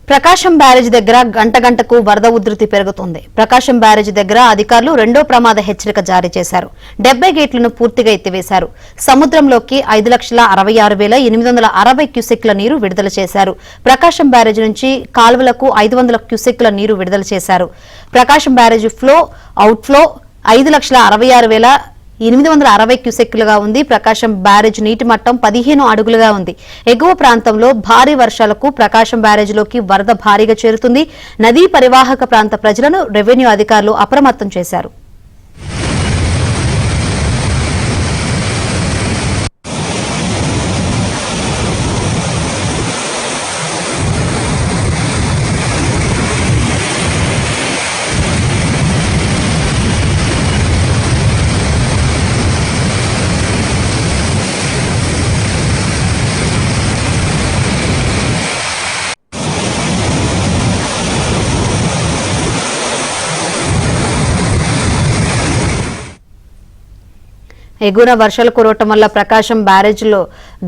ప్రకాశం barrage దగ్గర గంటకు వరద ఉధృతి పెరుగుతోంది. ప్రకాశం బ్యారేజ్ దగ్గర అధికారులు రెండో ప్రమాద హెచ్చరిక జారీ చేశారు. 70 గేట్లను పూర్తిగా ఎత్తివేశారు. సముద్రంలోకి 5,66,860 క్యూసెక్ల నీరు విడుదల చేశారు. ప్రకాశం బ్యారేజ్ నుంచి కాలువలకు 500 క్యూసెక్ల నీరు విడుదల చేశారు. ప్రకాశం బ్యారేజ్ ఫ్లో అవుట్ఫ్లో 5,66,860 క్యూసెక్కులుగా ఉంది. ప్రకాశం బ్యారేజ్ నీటి మట్టం 15 అడుగులుగా ఉంది. ఎగువ ప్రాంతంలో భారీ వర్షాలకు ప్రకాశం బ్యారేజ్లోకి వరద భారీగా చేరుతుంది. నదీ పరివాహక ప్రాంత ప్రజలను రెవెన్యూ అధికారులు అప్రమత్తం చేశారు. ఎగువన వర్షాలు కురవటం వల్ల ప్రకాశం బ్యారేజ్లో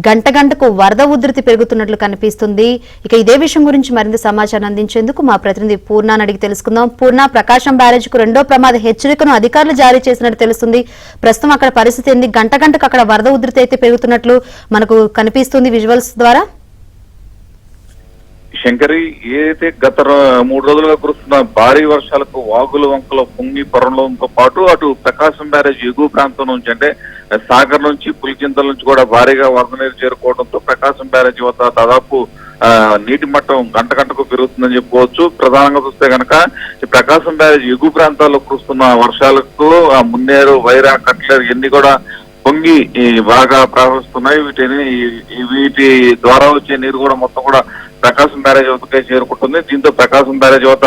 గంటకు వరద ఉధృతి పెరుగుతున్నట్లు కనిపిస్తుంది. ఇక ఇదే విషయం గురించి మరింత సమాచారం అందించేందుకు మా ప్రతినిధి పూర్ణాని అడిగి తెలుసుకుందాం. పూర్ణ, ప్రకాశం బ్యారేజ్ కు రెండో ప్రమాద హెచ్చరికను అధికారులు జారీ చేసినట్టు తెలుస్తుంది. ప్రస్తుతం అక్కడ పరిస్థితి ఏంది? గంటకు అక్కడ వరద ఉధృతి అయితే పెరుగుతున్నట్లు మనకు కనిపిస్తుంది విజువల్స్ ద్వారా. శంకరి, ఏదైతే గత 3 రోజులుగా కురుస్తున్న భారీ వర్షాలకు వాగులు వంకలు పొంగి పొరలతో పాటు అటు ప్రకాశం బ్యారేజ్ ఎగువ ప్రాంతం నుంచి అంటే సాగర్ నుంచి పులిచింతల నుంచి కూడా భారీగా వరద నీరు చేరుకోవడంతో ప్రకాశం బ్యారేజ్ వద్ద దాదాపు నీటి మట్టం గంటకు పెరుగుతుందని చెప్పుకోవచ్చు. ప్రధానంగా చూస్తే కనుక ప్రకాశం బ్యారేజ్ ఎగువ ప్రాంతాల్లో కురుస్తున్న వర్షాలకు మున్నేరు, వైరా, కట్లేరు ఇవన్నీ కూడా పొంగి బాగా ప్రవహిస్తున్నాయి. వీటి ద్వారా వచ్చే నీరు కూడా మొత్తం కూడా ప్రకాశం బ్యారేజ్ వద్దకే చేరుకుంటుంది. దీంతో ప్రకాశం బ్యారేజ్ వద్ద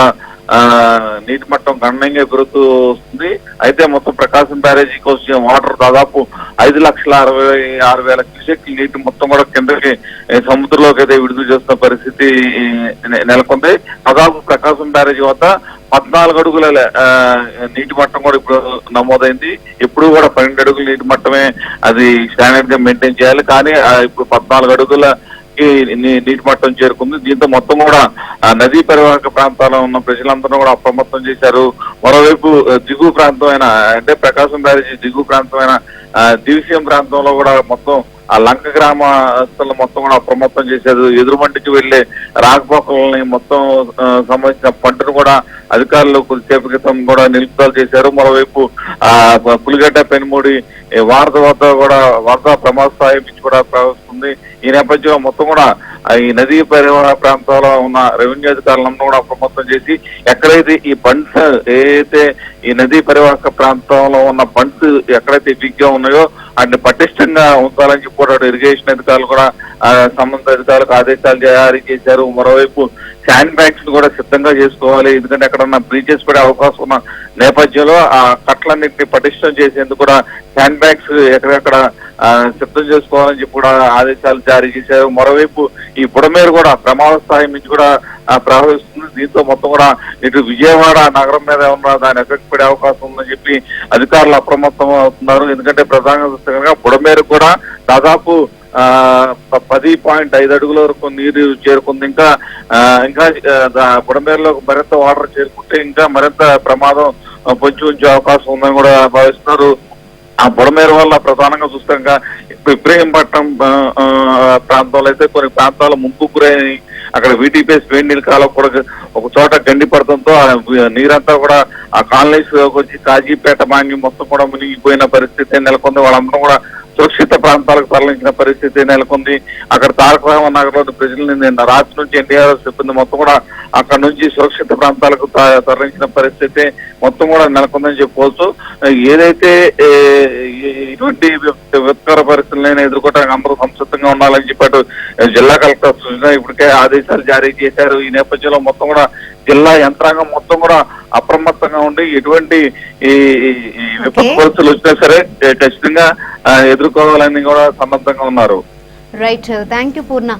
నీటి మట్టం గణనీయంగా పెరుగుతూ వస్తుంది. అయితే మొత్తం ప్రకాశం బ్యారేజీకి వచ్చే వాటర్ దాదాపు 5,66,000 క్యూసెక్ నీటి మొత్తం కూడా కిందకి సముద్రంలోకి అయితే విడుదల చేస్తున్న పరిస్థితి నెలకొంది. దాదాపు ప్రకాశం బ్యారేజీ వద్ద 14 అడుగుల నీటి మట్టం కూడా ఇప్పుడు నమోదైంది. ఎప్పుడు కూడా 12 అడుగుల నీటి మట్టమే అది స్టాండర్డ్ గా మెయింటైన్ చేయాలి. కానీ ఇప్పుడు 14 అడుగుల నీటి మట్టం చేరుకుంది. దీంతో మొత్తం కూడా నదీ పరివాహక ప్రాంతాల్లో ఉన్న ప్రజలందరూ కూడా అప్రమత్తం చేశారు. మరోవైపు దిగువ ప్రాంతమైన అంటే ప్రకాశం బ్యారేజీ దిగువ ప్రాంతమైన దివిసీఎం ప్రాంతంలో కూడా మొత్తం ఆ లంక గ్రామస్తులను మొత్తం కూడా అప్రమత్తం చేశారు. ఎదురుమంటికి వెళ్లే రాకపోకలని మొత్తం సంబంధించిన పంటను కూడా అధికారులు కొద్దిసేపు క్రితం కూడా నిలుపుదల చేశారు. మరోవైపు పులిగడ్డ, పెనుమూడి వారధ వద్ద కూడా వరద ప్రమాద స్థాయి నుంచి కూడా ప్రవహిస్తుంది. ఈ నేపథ్యంలో మొత్తం కూడా ఈ నదీ పరివాహ ప్రాంతాల్లో ఉన్న రెవెన్యూ అధికారులందరూ కూడా అప్రమత్తం చేసి ఎక్కడైతే ఈ బండ్స్ ఏదైతే ఈ నదీ పరివాహక ప్రాంతంలో ఉన్న బండ్స్ ఎక్కడైతే వీక్ గా ఉన్నాయో వాటిని పటిష్టంగా ఉంచాలని చెప్పి ఇరిగేషన్ అధికారులు కూడా సంబంధిత అధికారులకు ఆదేశాలు జారీ చేశారు. మరోవైపు శాండ్ బ్యాగ్స్ కూడా సిద్ధంగా చేసుకోవాలి. ఎందుకంటే ఎక్కడన్నా బ్రీచెస్ పడే అవకాశం ఉన్న నేపథ్యంలో ఆ కట్లన్నింటినీ పటిష్టం చేసేందుకు కూడా శాండ్ బ్యాగ్స్ ఎక్కడెక్కడ సిద్ధం చేసుకోవాలని చెప్పి కూడా ఆదేశాలు జారీ చేశారు. మరోవైపు ఈ బుడమేరు కూడా ప్రమాద స్థాయి నుంచి కూడా ప్రవహిస్తుంది. దీంతో మొత్తం కూడా ఇటు విజయవాడ నగరం మీద ఉన్న దాని ఎఫెక్ట్ పడే అవకాశం ఉందని చెప్పి అధికారులు అప్రమత్తం అవుతున్నారు. ఎందుకంటే ప్రధానంగా చూస్తే కనుక బుడమేరు కూడా దాదాపు 10.5 అడుగుల వరకు నీరు చేరుకుంది. ఇంకా బుడమేరులో మరింత వాటర్ చేరుకుంటే ఇంకా మరింత ప్రమాదం పొంచి ఉంచే అవకాశం ఉందని కూడా భావిస్తున్నారు. ఆ బుడమేరు వల్ల ప్రధానంగా చూస్తే ఇంకా ఇబ్రహీంపట్నం ప్రాంతాల్లో అయితే కొన్ని ప్రాంతాలు ముంపు గురైనాయి. అక్కడ వీటీపీఎస్ వేడి నీళ్ళ కాలం కూడా ఒక చోట గండి పడటంతో నీరంతా కూడా ఆ కాలనీస్ వచ్చి కాజీపేట మాంగి మొత్తం కూడా మునిగిపోయిన పరిస్థితి నెలకొంది. వాళ్ళందరూ కూడా సురక్షిత ప్రాంతాలకు తరలించిన పరిస్థితి నెలకొంది. అక్కడ తారక రామన్ నగర్ లో ప్రజల్ని నిన్న రాత్రి నుంచి ఎన్డీఆర్ఎఫ్ సిబ్బంది మొత్తం కూడా అక్కడ నుంచి సురక్షిత ప్రాంతాలకు తరలించిన పరిస్థితి మొత్తం కూడా నెలకొందని చెప్పుకోవచ్చు. ఏదైతే ఇటువంటి విపత్కర పరిస్థితులను ఎదుర్కోవడానికి అందరూ సంసిద్ధంగా ఉండాలని చెప్పారు జిల్లా కలెక్టర్ సృజన ఇప్పటికే ఆదేశాలు జారీ చేశారు. ఈ నేపథ్యంలో మొత్తం కూడా జిల్లా యంత్రాంగం మొత్తం కూడా అప్రమత్తంగా ఉండి ఎటువంటి విపత్తు పరిస్థితులు వచ్చినా సరే ఖచ్చితంగా ఎదుర్కోవాలని కూడా సన్నద్ధంగా ఉన్నారు. Right, thank you Purna.